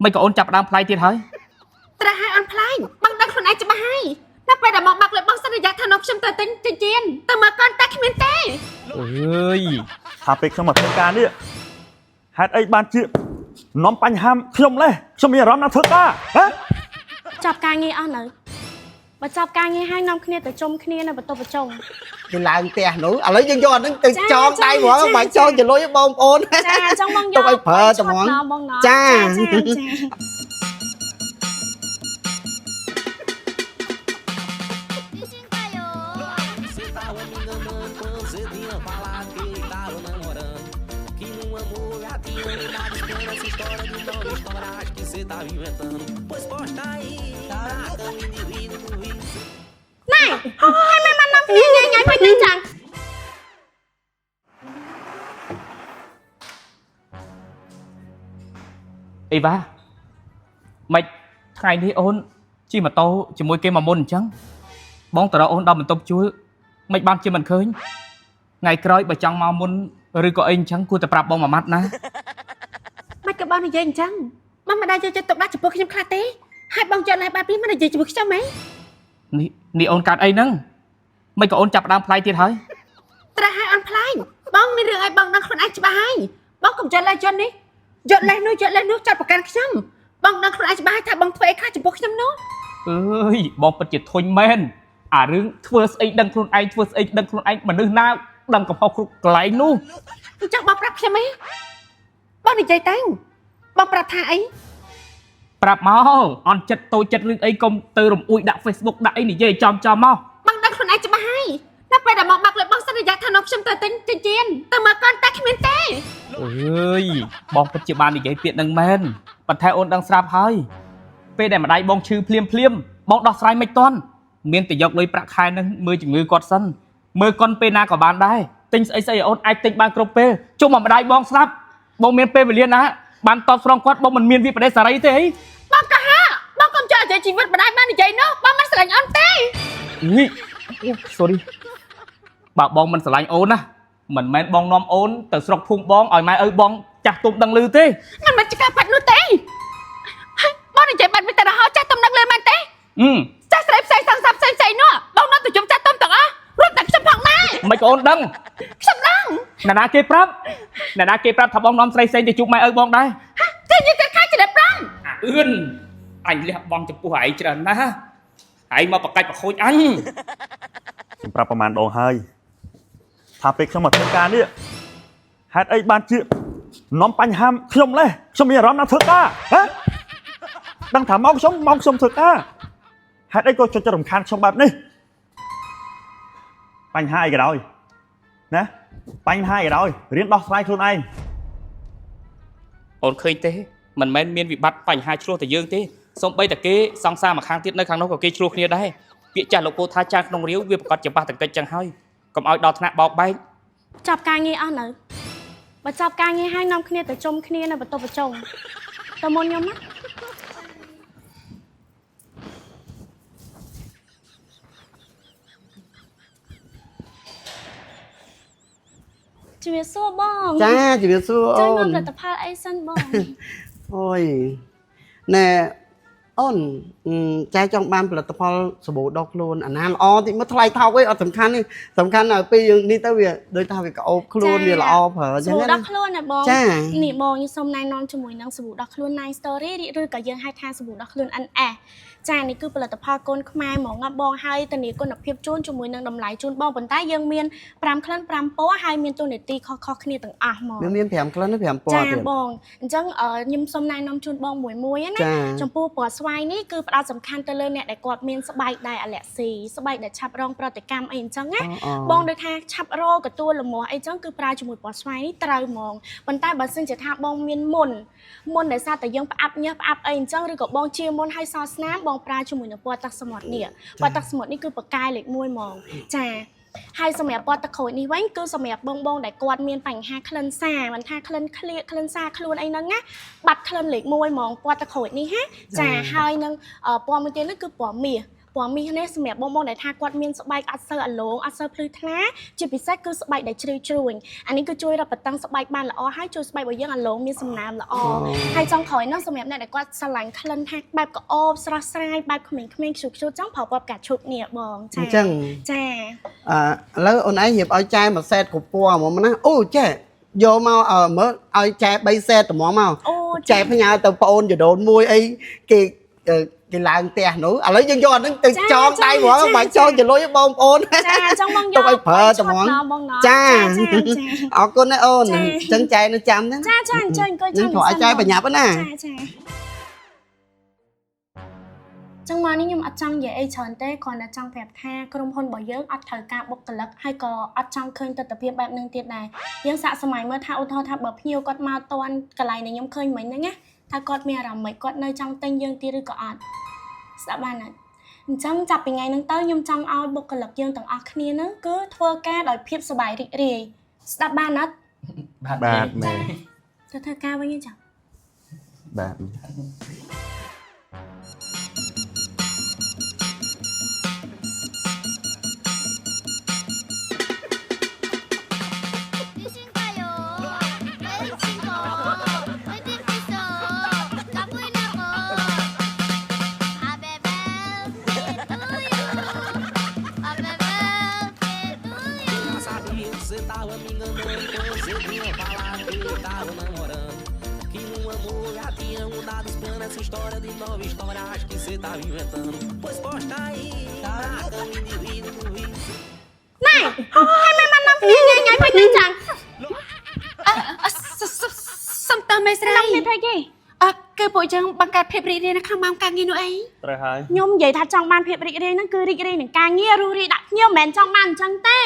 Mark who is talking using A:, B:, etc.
A: ไม่ก็โอนจับดามพลายที่เฮ้ย
B: แต่ให้ออนพลายบางดังคนไหนจะมาให้นับไปแต่บอกบักเลยบางสัญญาทนกชมเตยเจียนแต่มาก่อนแต่ขมิ้นเต้
A: เอ้ย
C: ถ้าไปสมัครการเนี่ยฮัดไอ้บ้านชื่อน้องปัญหามขยมเลยขยมมีร้อนน้ำเถอะก้าฮะ
D: จับการงี้อ่ะหนูมาจับการงี้ให้น้องគ្នាទៅจมគ្នានៅបន្ទប់ប្រជុំ
E: ទៅឡើងផ្ទះនោះឥឡូវយើងយកអានឹងទៅចងដៃហ្មងបាច់ចងចលុយបងប្អូន
D: ចាចង់បងយក
E: ទៅឲ្យប្រើតែហ្មង
D: ចាណែហើយមិនបាននាំគ្នាញ៉ៃញ៉ៃមិនចឹង
A: អីវ៉ាមិនថ្ងៃនេះអូនជិះម៉ូតូជាមួយគេមកមុនអញ្ចឹងបងតរអូនដល់បន្ទប់ជួលមិនបានជាមិនឃើញថ្ងៃក្រោយបើចង់មកមុនឬក៏អីអញ្ចឹងគួរតែប្រាប់បងមួយម៉ាត់ណា
B: មិនក៏បងនិយាយអញ្ចឹងបងមិនដែលយកចិត្តទុកដាក់ចំពោះខ្ញុំខ្លះទេហើយបងយកឡែបែបនេះមិននិយាយជាមួយខ្ញុំហ៎
A: នេះអូនកាត់អីហ្នឹងមិនក៏អូនចាប់ដើមផ្លាយទៀតហើយ
B: តែឲ្យអន់ផ្លាយបងមានរឿងឲ្យបងដឹងខ្លួនឯងច្បាស់ហើយបងកុំយកឡែយន់នេះយកឡែនោះចាត់ប្រកាន់ខ្ញុំបងដឹងខ្លួនឯងច្បាស់ថាបងធ្វើអីខ្លះចំពោះខ្ញុំនោះ
A: អើយបងពិតជាធុញមែនអារឿងធ្វើស្អីដឹងខ្លួនឯងធ្វើស្អីដឹងខ្លួនឯងមនុស្សណាដឹងកំហុសគ្រប់កន្លែងនោះ
B: អញ្ចឹងបងប្រាប់ខ្ញុំហ៎បងនិយាយទៅបងប្រាប់ថាអី
A: ប្រាប់មកអន់ចិត្តតូចចិត្តរឿងអីកុំទៅរំអួយដាក់ Facebook ដាក់អីនិយាយចំមក
B: បងដឹងខ្លួនឯងច្បាស់ហើយតែពេលដែលមកបាក់លើបងសន្យាថានៅខ្ញុំទៅទិញជៀនទៅមកកូនតែគ្មានទេ
A: អើយបងពិតជាបាននិយាយពាក្យនឹងមែនប៉ុន្តែអូនដឹងស្រាប់ហើយពេលដែលម្ដាយបងឈឺភ្លាមបងដោះស្រាយមិនទាន់មានតែយកលុយប្រាក់ខែនឹងមើលជំងឺគាត់សិនមើលកុនពេលណាក៏បានដែរទិញស្អីអូនអាចទិញបានគ្រប់ពេលជុំមកម្ដាយបងស្រាប់បងមានពេលវេលាណាបានតបស្រង់គាត់បងមិនមានវិបដិសារីទេអី
B: បងក៏ហាបងកុំចោលជីវិតម្ដាយបាននិយាយនោះបងមិនស្រឡាញ់អូនទេ
A: នេះ sorry បើបងមិនស្រឡាញ់អូនណាមិនមែនបងនាំអូនទៅស្រុកភូមិបងឲ្យម៉ែឪបងចាស់ទុំដឹងឮទេ
B: មិនជាការប៉ាត់នោះទេបងនិយាយបាត់មិនទៅដល់ចាស់ទុំដឹងឮមែនទេចាស់ស្រីផ្សេងសង្សាប់ផ្សេងនោះបងនាំទៅជុំចាស់ទុំទាំងអស់រួមតែខ្ញុំផងដែរ
A: មិនក៏អូនដឹង
B: ខ្ញុំដឹង
A: ណាគេប្រាប់ថាបងនាំស្រីផ្សេងទៅជួបម៉ែឪបងដែរ
B: តែនិយាយតែខាច់ច្រេះប្រាំ
A: អឿនអញលះបងចំពោះឯងច្រើនណាស់ឯងមកបកាច់បខូចអញ
C: ខ្ញុំប្រាប់ប្រហែលដងហើយថាពេលខ្ញុំមកធ្វើការនេះហេតុអីបានជានាំបញ្ហាខ្ញុំលេះខ្ញុំមានអារម្មណ៍ណាធ្វើការហ៎ដឹងថាមកខ្ញុំធ្វើការហេតុអីក៏ចិត្តរំខានខ្ញុំបែបនេះបញ្ហាអីក៏ដោយណាបញ្ហាអីក៏ដោយរៀនដោះស្រាយខ្លួនឯង
A: អូនឃើញទេមិនមែនមានវិបត្តិបញ្ហាឆ្លោះតែយើងទេសូម្បីតែគេសង្សារមកខាងទៀតនៅខាងនោះក៏គេឆ្លោះគ្នាដែរពាក្យចាស់លោកពូថាចាស់ក្នុងរាវវាប្រកាសជាប៉ះតង្កិចចឹងហើយកុំឲ្យដល់ថ្នាក់បោកបែក
D: ចាប់ការងារអស់នៅបើចាប់ការងារឲ្យនាំគ្នាទៅជុំគ្នានៅបន្ទប់ប្រជុំតើមុនខ្ញុំណាជំរាបសួរបង
E: ចាជំរាបសួរអូន
D: ចូលមកផលិតផលអីសិនបង
E: អូយណែអូនចែចង់បានផលិតផលសាប៊ូដុសខ្លួនអាណាល្អតិចមកថ្លៃថោកអីអត់សំខាន់ទេសំខាន់ដល់ពេលយើងនេះទៅវាដូចថាវាក្អូបខ្លួនវាល្អប្រើអញ្ចឹងណា
D: សាប៊ូដុសខ្លួនណាបងនេះបងខ្ញុំសូមណែនាំជាមួយនឹងសាប៊ូដុសខ្លួន Nice Story ឬក៏យើងហៅថាសាប៊ូដុសខ្លួន NS ចានេះគឺផលិតផលកូនខ្មែរហ្មងបងហើយធានាគុណភាពជូនជាមួយនឹងតម្លៃជូនបងប៉ុន្តែយើងមាន5ក្លិន5ពណ៌ហើយមានទូនាទីខុសៗគ្នាទាំងអស់ហ្មង
E: មាន5ក្លិន5ពណ៌ទៀត
D: ចាបងអញ្ចឹងខ្ញុំសូមណែនាំជូនបងមួយណាចំពោះពណ៌ស្វាយនេះគឺផ្ដោតសំខាន់ទៅលើអ្នកដែលគាត់មានស្បែកដែលអាឡែហ្ស៊ីស្បែកដែលឆាប់រងប្រតិកម្មអីអញ្ចឹងណាបងដូចថាឆាប់រកកទួលលមាស់អីចឹងគឺប្រើជាមួយពណ៌ស្វាយនេះត្រូវហ្មងប៉ុន្តែបើសិនជាថាបងមានមុនដែលសារតែយើងផ្អាប់ញើសផ្អាប់អីអញ្ចឹងឬក៏បងជាមុនឲ្យសល់ស្នាមបងប្រើជាមួយនឹងពណ៌ទឹកសមុទ្រនេះពណ៌ទឹកសមុទ្រនេះគឺបកាយលេខ1ហ្មងចាហើយសម្រាប់ពណ៌ទឹកក្រូចនេះវិញគឺសម្រាប់បងដែលគាត់មានបញ្ហាក្លិនសារមិនថាក្លិនឃ្លៀកក្លិនសារខ្លួនអីហ្នឹងណាបាត់ក្លិនលេខ1ហ្មងពណ៌ទឹកក្រូចនេះហាចាហើយនឹងពណ៌មួយទៀតនោះគឺពណ៌មាស ព្រោះមាននេះសម្រាប់បងដែលថាគាត់មានស្បែកអត់សូវអាឡូងអត់សូវភ្លឺថ្លាជាពិសេសគឺស្បែកដែលជ្រៅជ្រួញអានេះគឺជួយរឹតបន្តឹងស្បែកបានល្អហើយជួយស្បែករបស់យើងអាឡូងមានសំណើមល្អហើយចុងក្រោយនោះសម្រាប់អ្នកដែលគាត់ស្រឡាញ់ក្លិនថាបែបក្អូបស្រស់ស្រាយបែបក្មេងៗខ្ជូតចង់ប្រើពណ៌ផ្កាឈូកនេះបងចា
E: អញ្ចឹង
D: ចា
E: ឥឡូវអូនឯងរៀបឲ្យចែមួយសេតគ្រប់ពណ៌ហ្មងណាអូចេះយកមកមើលឲ្យចែ3សេតត្មងមក
D: អូ
E: ចែផ្ញើទៅប្អូនចដូនមួយអីគេឡើងផ្ទះនោះឥឡូវយើងយកអានឹងទៅចងដៃហ្មងមិនចងចលុយបងប្អូន
D: ចាចង់បងយក
E: ទុកឲ្យប្រើត្មងចាអរគុណណាអូនអញ្ចឹងចែនឹងចាំណា
D: ចាអញ្ចឹងអង្គុយចាំ
E: ព្រោះឲ្យចែប្រញាប់ណា
D: ចាចឹងមកនេះខ្ញុំអត់ចង់និយាយអីច្រើនទេគ្រាន់តែចង់ប្រាប់ថាក្រុមហ៊ុនរបស់យើងអត់ត្រូវការបុគ្គលិកហើយក៏អត់ចង់ឃើញទស្សនវិជ្ជាបែបនឹងទៀតដែរយើងសាកសម័យមើលថាឧទាហរណ៍ថាបើភ្ញៀវគាត់មកតន់កន្លែងដែលខ្ញុំឃើញមិញហ្នឹងណាថាគាត់មានអារម្មណ៍មិនគាត់នៅចង់ទិញយើងទៀតឬក៏អត់ស្ដាប់បានអត់អញ្ចឹងចាប់ពីថ្ងៃហ្នឹងទៅខ្ញុំចង់ឲ្យបុគ្គលិកយើងទាំងអស់គ្នាហ្នឹងគឺធ្វើការដោយភាពសប្បាយរីករាយស្ដាប់បានអត់
C: បាទមែន
D: ទៅធ្វើការវិញចា
C: បាទ
F: Você tava me enganando, você vinha falar que tava namorando. Que no amor já tinha mudado os planos. Essa história de nova história, acho que você tava inventando. Pois posta aí, tá me divide no vídeo.
D: Này, hai mày mà nằm phía ngay ngay bên đây chẳng
B: សុំតើមេស្រី
D: Nằm phía thay kì
B: គឺពួកយើងបង្កើតភាពរីករាយនៅក្នុងម៉ោងការងារនោះអី
C: ត្រូវហើយ
D: ខ្ញុំនិយាយថាចង់បានភាពរីករាយហ្នឹងគឺរីករាយនឹងការងាររស់រាយដាក់ខ្ញុំមិនមែនចង់បានអញ្ចឹងទេ